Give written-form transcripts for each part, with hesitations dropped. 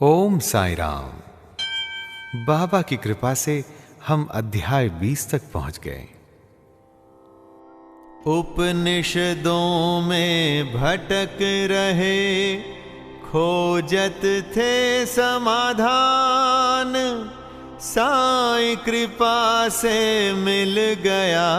ओम साईं राम। बाबा की कृपा से हम अध्याय 20 तक पहुंच गए। उपनिषदों में भटक रहे, खोजत थे समाधान, साईं कृपा से मिल गया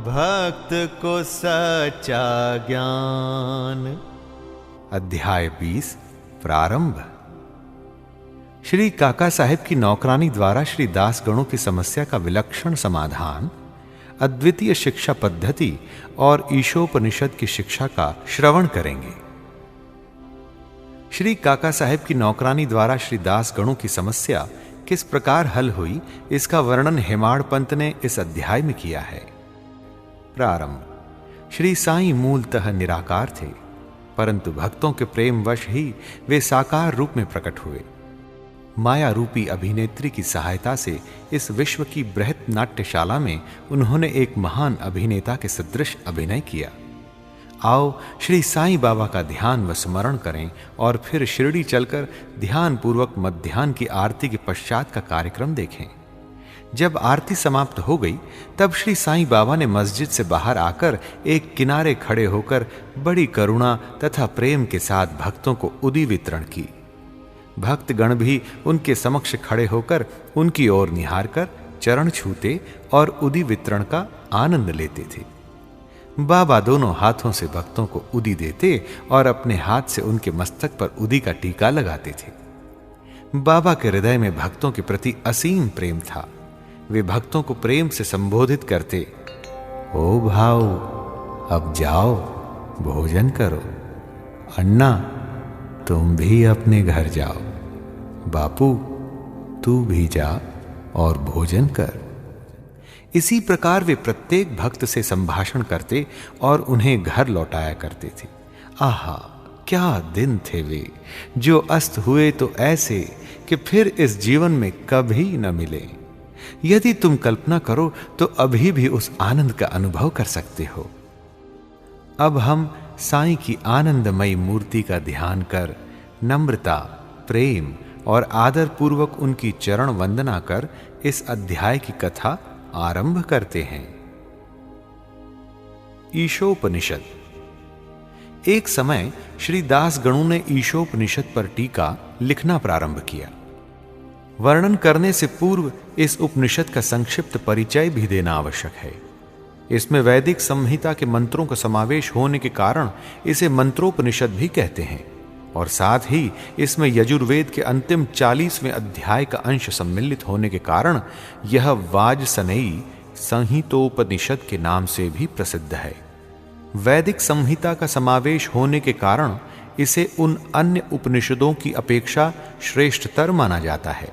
भक्त को सच्चा ज्ञान। अध्याय 20 प्रारंभ। श्री काका साहेब की नौकरानी द्वारा श्री दास गणों की समस्या का विलक्षण समाधान, अद्वितीय शिक्षा पद्धति और ईशोपनिषद की शिक्षा का श्रवण करेंगे। श्री काका साहेब की नौकरानी द्वारा श्री दास गणों की समस्या किस प्रकार हल हुई, इसका वर्णन हेमाड़ पंत ने इस अध्याय में किया है। प्रारंभ। श्री साईं मूलतः निराकार थे, परंतु भक्तों के प्रेमवश ही वे साकार रूप में प्रकट हुए। माया रूपी अभिनेत्री की सहायता से इस विश्व की बृहत नाट्यशाला में उन्होंने एक महान अभिनेता के सदृश अभिनय किया। आओ श्री साईं बाबा का ध्यान व स्मरण करें और फिर शिरडी चलकर ध्यान पूर्वक मध्याह्न की आरती के पश्चात का कार्यक्रम देखें। जब आरती समाप्त हो गई तब श्री साईं बाबा ने मस्जिद से बाहर आकर एक किनारे खड़े होकर बड़ी करुणा तथा प्रेम के साथ भक्तों को उदी वितरण की। भक्तगण भी उनके समक्ष खड़े होकर उनकी ओर निहार कर चरण छूते और उदी वितरण का आनंद लेते थे। बाबा दोनों हाथों से भक्तों को उदी देते और अपने हाथ से उनके मस्तक पर उदी का टीका लगाते थे। बाबा के हृदय में भक्तों के प्रति असीम प्रेम था। वे भक्तों को प्रेम से संबोधित करते, ओ भाऊ, अब जाओ भोजन करो। अन्ना, तुम भी अपने घर जाओ। बापू, तू भी जा और भोजन कर। इसी प्रकार वे प्रत्येक भक्त से संभाषण करते और उन्हें घर लौटाया करते थे। आहा, क्या दिन थे वे, जो अस्त हुए तो ऐसे कि फिर इस जीवन में कभी न मिले। यदि तुम कल्पना करो तो अभी भी उस आनंद का अनुभव कर सकते हो। अब हम साईं की आनंदमयी मूर्ति का ध्यान कर नम्रता, प्रेम और आदर पूर्वक उनकी चरण वंदना कर इस अध्याय की कथा आरंभ करते हैं। ईशोपनिषद। एक समय श्री दास गणों ने ईशोपनिषद पर टीका लिखना प्रारंभ किया। वर्णन करने से पूर्व इस उपनिषद का संक्षिप्त परिचय भी देना आवश्यक है। इसमें वैदिक संहिता के मंत्रों का समावेश होने के कारण इसे मंत्रोपनिषद भी कहते हैं और साथ ही इसमें यजुर्वेद के अंतिम 40वें अध्याय का अंश सम्मिलित होने के कारण यह वाजसनेयी संहितोपनिषद के नाम से भी प्रसिद्ध है। वैदिक संहिता का समावेश होने के कारण इसे उन अन्य उपनिषदों की अपेक्षा श्रेष्ठतर माना जाता है,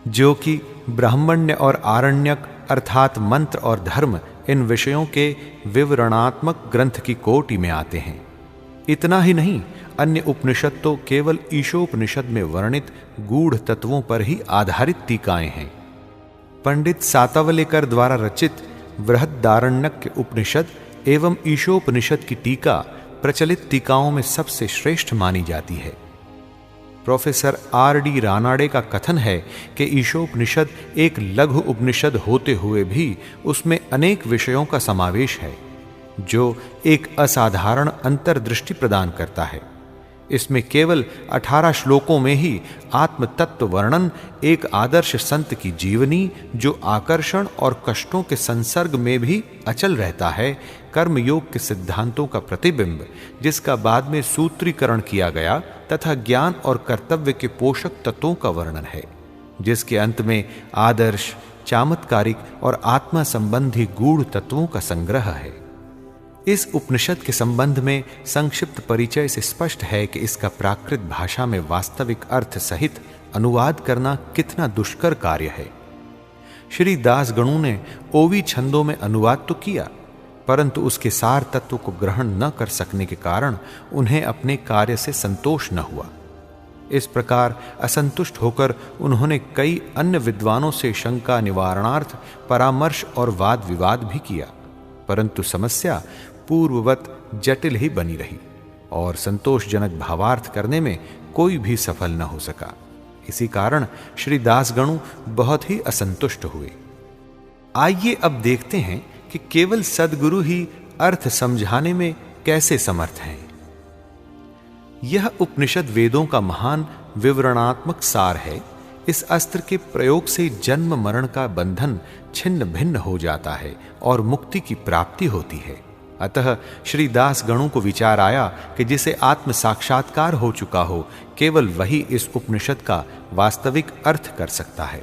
जो कि ब्राह्मण्य और आरण्यक अर्थात मंत्र और धर्म इन विषयों के विवरणात्मक ग्रंथ की कोटि में आते हैं। इतना ही नहीं, अन्य उपनिषद तो केवल ईशोपनिषद में वर्णित गूढ़ तत्वों पर ही आधारित टीकाएं हैं। पंडित सातवलेकर द्वारा रचित बृहदारण्यक उपनिषद एवं ईशोपनिषद की टीका प्रचलित टीकाओं में सबसे श्रेष्ठ मानी जाती है। Professor RD. रानाडे का कथन है कि ईशोपनिषद एक लघु उपनिषद होते हुए भी उसमें अनेक विषयों का समावेश है, जो एक असाधारण अंतर्दृष्टि प्रदान करता है। इसमें केवल 18 श्लोकों में ही आत्म तत्व वर्णन, एक आदर्श संत की जीवनी जो आकर्षण और कष्टों के संसर्ग में भी अचल रहता है, कर्मयोग के सिद्धांतों का प्रतिबिंब जिसका बाद में सूत्रीकरण किया गया, तथा ज्ञान और कर्तव्य के पोषक तत्वों का वर्णन है, जिसके अंत में आदर्श, चमत्कारिक और आत्मा संबंधी गूढ़ तत्वों का संग्रह है। इस उपनिषद के संबंध में संक्षिप्त परिचय से स्पष्ट है कि इसका प्राकृत भाषा में वास्तविक अर्थ सहित अनुवाद करना कितना दुष्कर कार्य है। श्री दास गणों ने ओवी छंदों में अनुवाद तो किया, परंतु उसके सार तत्व को ग्रहण न कर सकने के कारण उन्हें अपने कार्य से संतोष न हुआ। इस प्रकार असंतुष्ट होकर उन्होंने कई अन्य विद्वानों से शंका निवारणार्थ परामर्श और वाद विवाद भी किया, परंतु समस्या पूर्ववत जटिल ही बनी रही और संतोषजनक भावार्थ करने में कोई भी सफल न हो सका। इसी कारण श्री दासगणु बहुत ही असंतुष्ट हुए। आइए अब देखते हैं कि केवल सद्गुरु ही अर्थ समझाने में कैसे समर्थ हैं। यह उपनिषद वेदों का महान विवरणात्मक सार है। इस अस्त्र के प्रयोग से जन्म मरण का बंधन छिन्न भिन्न हो जाता है और मुक्ति की प्राप्ति होती है। अतः श्री दास गणों को विचार आया कि जिसे आत्म साक्षात्कार हो चुका हो, केवल वही इस उपनिषद का वास्तविक अर्थ कर सकता है।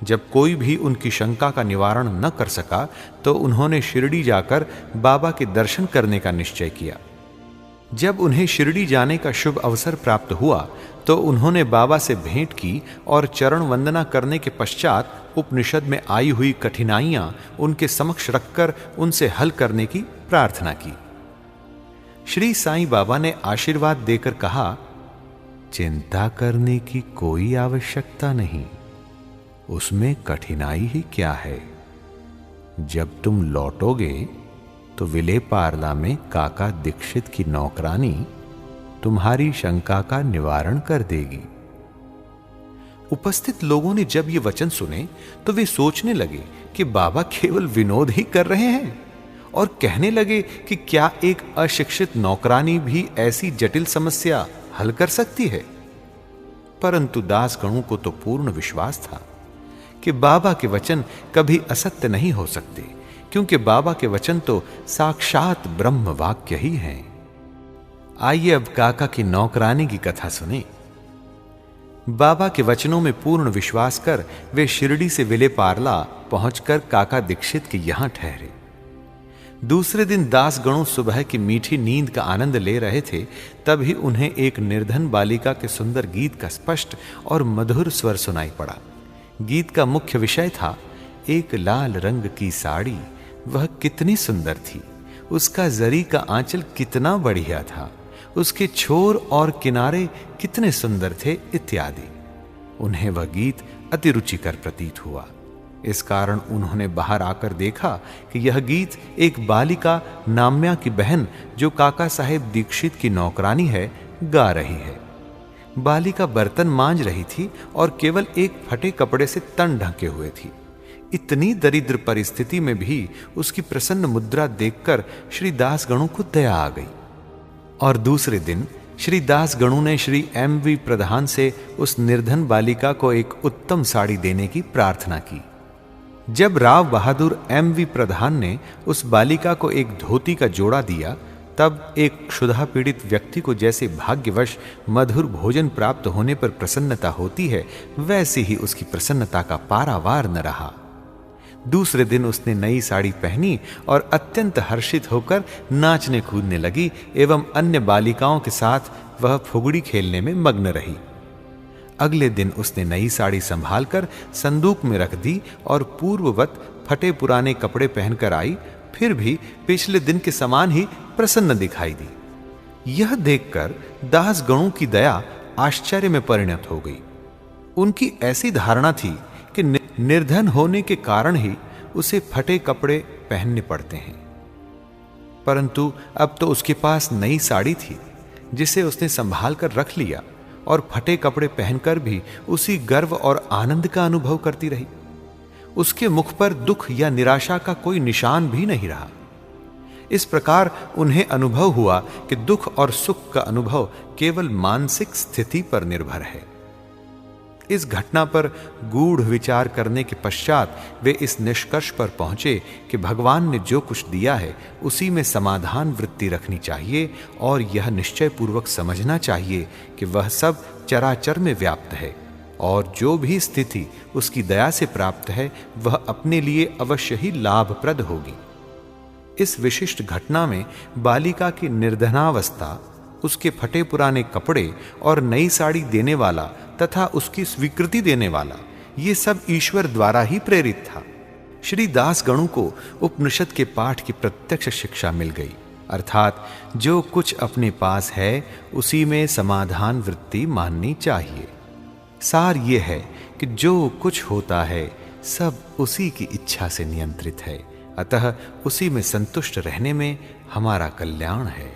जब कोई भी उनकी शंका का निवारण न कर सका, तो उन्होंने शिरडी जाकर बाबा के दर्शन करने का निश्चय किया। जब उन्हें शिरडी जाने का शुभ अवसर प्राप्त हुआ, तो उन्होंने बाबा से भेंट की और चरण वंदना करने के पश्चात उपनिषद में आई हुई कठिनाइयां उनके समक्ष रखकर उनसे हल करने की प्रार्थना की। श्री साईं बाबा ने आशीर्वाद देकर कहा, चिंता करने की कोई आवश्यकता नहीं, उसमें कठिनाई ही क्या है। जब तुम लौटोगे तो विले पार्ला में काका दीक्षित की नौकरानी तुम्हारी शंका का निवारण कर देगी। उपस्थित लोगों ने जब ये वचन सुने तो वे सोचने लगे कि बाबा केवल विनोद ही कर रहे हैं, और कहने लगे कि क्या एक अशिक्षित नौकरानी भी ऐसी जटिल समस्या हल कर सकती है। परंतु दासगणों को तो पूर्ण विश्वास था कि बाबा के वचन कभी असत्य नहीं हो सकते, क्योंकि बाबा के वचन तो साक्षात ब्रह्म वाक्य ही हैं। आइए अब काका की नौकरानी की कथा सुने। बाबा के वचनों में पूर्ण विश्वास कर वे शिरडी से विले पार्ला पहुंचकर काका दीक्षित के यहां ठहरे। दूसरे दिन दासगणों सुबह की मीठी नींद का आनंद ले रहे थे, तभी उन्हें एक निर्धन बालिका के सुंदर गीत का स्पष्ट और मधुर स्वर सुनाई पड़ा। गीत का मुख्य विषय था, एक लाल रंग की साड़ी, वह कितनी सुंदर थी, उसका जरी का आंचल कितना बढ़िया था, उसके छोर और किनारे कितने सुंदर थे, इत्यादि। उन्हें वह गीत अति रुचिकर प्रतीत हुआ। इस कारण उन्होंने बाहर आकर देखा कि यह गीत एक बालिका नाम्या की बहन, जो काका साहेब दीक्षित की नौकरानी है, गा रही है। बालिका बर्तन मांज रही थी और केवल एक फटे कपड़े से तन ढके हुए थी। इतनी दरिद्र परिस्थिति में भी उसकी प्रसन्न मुद्रा देखकर श्री दासगणु को दया आ गई। और दूसरे दिन श्री दासगणु ने श्री एम.वी. प्रधान से उस निर्धन बालिका को एक उत्तम साड़ी देने की प्रार्थना की। जब राव बहादुर एम.वी. प्रधान ने उस बालिका को एक धोती का जोड़ा दिया, तब एक क्षुधा पीड़ित व्यक्ति को जैसे भाग्यवश मधुर भोजन प्राप्त होने पर प्रसन्नता होती है, वैसी ही उसकी प्रसन्नता का पारावार न रहा। दूसरे दिन उसने नई साड़ी पहनी और अत्यंत हर्षित होकर नाचने कूदने लगी एवं अन्य बालिकाओं के साथ वह फुगड़ी खेलने में मग्न रही। अगले दिन उसने नई साड़ी संभालकर संदूक में रख दी और पूर्ववत फटे पुराने कपड़े पहनकर आई, फिर भी पिछले दिन के समान ही प्रसन्न दिखाई दी। यह देखकर दासगणों की दया आश्चर्य में परिणत हो गई। उनकी ऐसी धारणा थी कि निर्धन होने के कारण ही उसे फटे कपड़े पहनने पड़ते हैं, परंतु अब तो उसके पास नई साड़ी थी जिसे उसने संभाल कर रख लिया और फटे कपड़े पहनकर भी उसी गर्व और आनंद का अनुभव करती रही। उसके मुख पर दुख या निराशा का कोई निशान भी नहीं रहा। इस प्रकार उन्हें अनुभव हुआ कि दुख और सुख का अनुभव केवल मानसिक स्थिति पर निर्भर है। इस घटना पर गूढ़ विचार करने के पश्चात वे इस निष्कर्ष पर पहुंचे कि भगवान ने जो कुछ दिया है उसी में समाधान वृत्ति रखनी चाहिए और यह निश्चय पूर्वक समझना चाहिए कि वह सब चराचर में व्याप्त है और जो भी स्थिति उसकी दया से प्राप्त है वह अपने लिए अवश्य ही लाभप्रद होगी। इस विशिष्ट घटना में बालिका की निर्धनावस्था, उसके फटे पुराने कपड़े और नई साड़ी देने वाला तथा उसकी स्वीकृति देने वाला, ये सब ईश्वर द्वारा ही प्रेरित था। श्री दासगणु को उपनिषद के पाठ की प्रत्यक्ष शिक्षा मिल गई, अर्थात जो कुछ अपने पास है उसी में समाधान वृत्ति माननी चाहिए। सार ये है कि जो कुछ होता है सब उसी की इच्छा से नियंत्रित है, अतः उसी में संतुष्ट रहने में हमारा कल्याण है।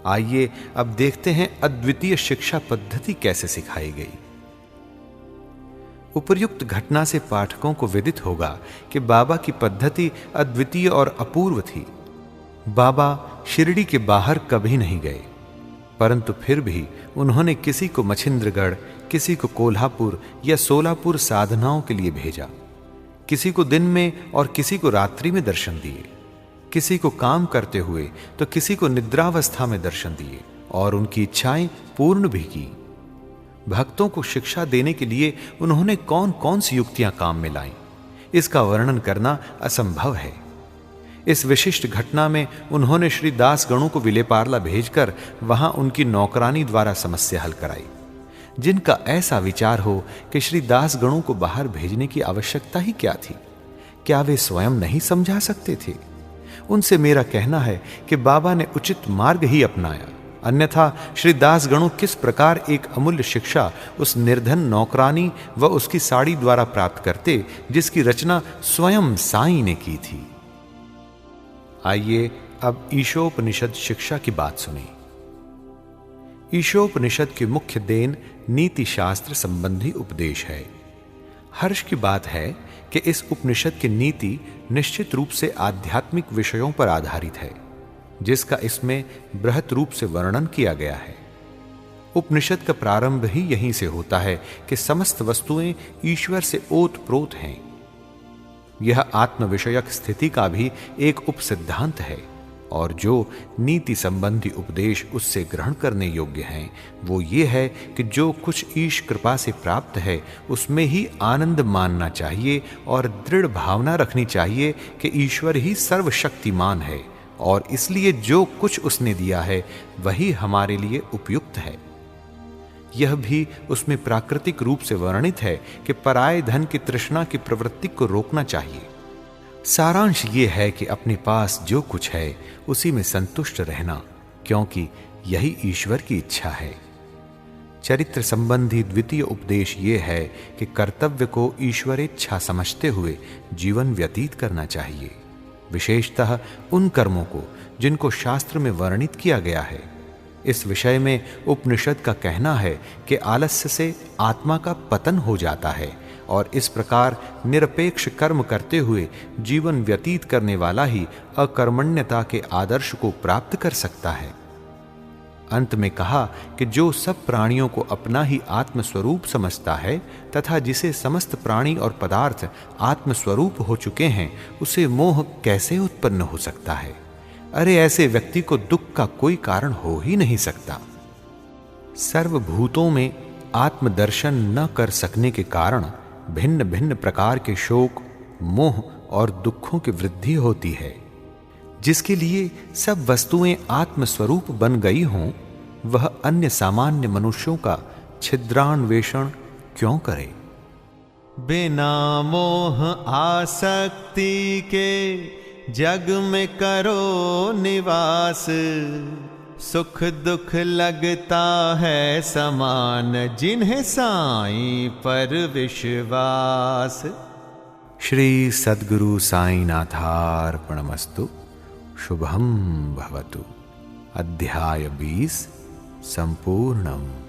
आइए अब देखते हैं अद्वितीय शिक्षा पद्धति कैसे सिखाई गई। उपर्युक्त घटना से पाठकों को विदित होगा कि बाबा की पद्धति अद्वितीय और अपूर्व थी। बाबा शिरडी के बाहर कभी नहीं गए, परंतु फिर भी उन्होंने किसी को मछिंद्रगढ़, किसी को कोल्हापुर या सोलापुर साधनाओं के लिए भेजा। किसी को दिन में और किसी को रात्रि में दर्शन दिए, किसी को काम करते हुए तो किसी को निद्रावस्था में दर्शन दिए और उनकी इच्छाएं पूर्ण भी की। भक्तों को शिक्षा देने के लिए उन्होंने कौन कौन सी युक्तियां काम में लाईं, इसका वर्णन करना असंभव है। इस विशिष्ट घटना में उन्होंने श्री दास गणों को विलेपार्ला भेजकर वहां उनकी नौकरानी द्वारा समस्या हल कराई। जिनका ऐसा विचार हो कि श्री दास गणों को बाहर भेजने की आवश्यकता ही क्या थी? क्या वे स्वयं नहीं समझा सकते थे? उनसे मेरा कहना है कि बाबा ने उचित मार्ग ही अपनाया, अन्यथा श्री दास गणों किस प्रकार एक अमूल्य शिक्षा उस निर्धन नौकरानी व उसकी साड़ी द्वारा प्राप्त करते, जिसकी रचना स्वयं साईं ने की थी। आइए अब ईशोपनिषद शिक्षा की बात सुनिए। ईशोपनिषद की मुख्य देन नीति शास्त्र संबंधी उपदेश है। हर्ष की बात है कि इस उपनिषद की नीति निश्चित रूप से आध्यात्मिक विषयों पर आधारित है, जिसका इसमें बृहत रूप से वर्णन किया गया है। उपनिषद का प्रारंभ ही यहीं से होता है कि समस्त वस्तुएं ईश्वर से ओतप्रोत हैं। यह आत्म विषयक स्थिति का भी एक उपसिद्धांत है, और जो नीति संबंधी उपदेश उससे ग्रहण करने योग्य हैं वो ये है कि जो कुछ ईश कृपा से प्राप्त है उसमें ही आनंद मानना चाहिए और दृढ़ भावना रखनी चाहिए कि ईश्वर ही सर्वशक्तिमान है और इसलिए जो कुछ उसने दिया है वही हमारे लिए उपयुक्त है। यह भी उसमें प्राकृतिक रूप से वर्णित है कि पराये धन की तृष्णा की प्रवृत्ति को रोकना चाहिए। सारांश ये है कि अपने पास जो कुछ है उसी में संतुष्ट रहना, क्योंकि यही ईश्वर की इच्छा है। चरित्र संबंधी द्वितीय उपदेश ये है कि कर्तव्य को ईश्वरेच्छा समझते हुए जीवन व्यतीत करना चाहिए, विशेषतः उन कर्मों को जिनको शास्त्र में वर्णित किया गया है। इस विषय में उपनिषद का कहना है कि आलस्य से आत्मा का पतन हो जाता है और इस प्रकार निरपेक्ष कर्म करते हुए जीवन व्यतीत करने वाला ही अकर्मण्यता के आदर्श को प्राप्त कर सकता है। अंत में कहा कि जो सब प्राणियों को अपना ही आत्मस्वरूप समझता है तथा जिसे समस्त प्राणी और पदार्थ आत्मस्वरूप हो चुके हैं, उसे मोह कैसे उत्पन्न हो सकता है? अरे ऐसे व्यक्ति को दुख का कोई कारण हो ही नहीं सकता। सर्वभूतों में आत्मदर्शन न कर सकने के कारण भिन्न भिन्न प्रकार के शोक, मोह और दुखों की वृद्धि होती है। जिसके लिए सब वस्तुएं आत्मस्वरूप बन गई हों, वह अन्य सामान्य मनुष्यों का छिद्रान्वेषण क्यों करे? बिना मोह आसक्ति के जग में करो निवास, सुख दुख लगता है समान जिन्हें साईं पर विश्वास। श्री सद्गुरु साईनाथार्पणमस्तु। शुभम भवतु। अध्याय 20 संपूर्णम।